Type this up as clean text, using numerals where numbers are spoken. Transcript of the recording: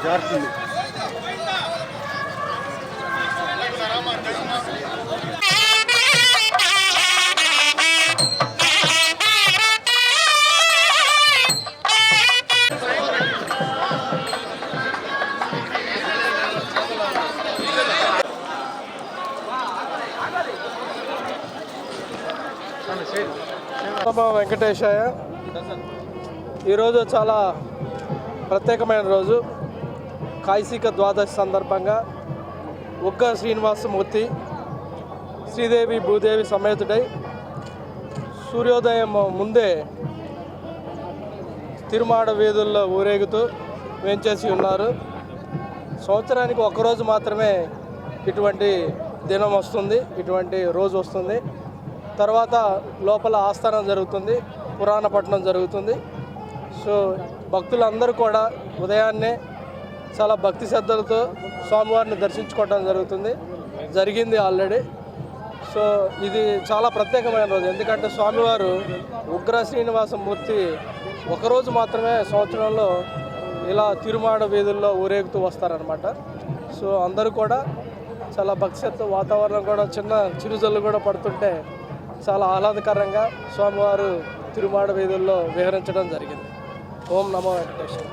జారుతుంది. వెంకటేశయ్య. ఈరోజు చాలా ప్రత్యేకమైన రోజు. కైసిక ద్వాదశి సందర్భంగా ఉగ్గ శ్రీనివాసమూర్తి శ్రీదేవి భూదేవి సమేతుడై సూర్యోదయం ముందే తిరుమాడ వీధుల్లో ఊరేగుతూ వేంచేసి ఉన్నారు. సంవత్సరానికి ఒక్కరోజు మాత్రమే ఇటువంటి దినం వస్తుంది, ఇటువంటి రోజు వస్తుంది. తర్వాత లోపల ఆస్థానం జరుగుతుంది, పురాణ పఠనం జరుగుతుంది. సో భక్తులందరూ కూడా ఉదయాన్నే చాలా భక్తి శ్రద్ధలతో స్వామివారిని దర్శించుకోవడం జరిగింది ఆల్రెడీ. సో ఇది చాలా ప్రత్యేకమైన రోజు. ఎందుకంటే స్వామివారు ఉగ్ర శ్రీనివాసమూర్తి ఒకరోజు మాత్రమే సంవత్సరంలో ఇలా తిరుమాడ వీధుల్లో ఊరేగుతూ వస్తారనమాట. సో అందరూ కూడా చాలా భక్తి శ్రద్ధ, వాతావరణం కూడా చిన్న చిరుజల్లు కూడా పడుతుంటే చాలా ఆహ్లాదకరంగా స్వామివారు తిరుమాడ వీధుల్లో విహరించడం జరిగింది. ఓం నమో వెంకటేశ్వర.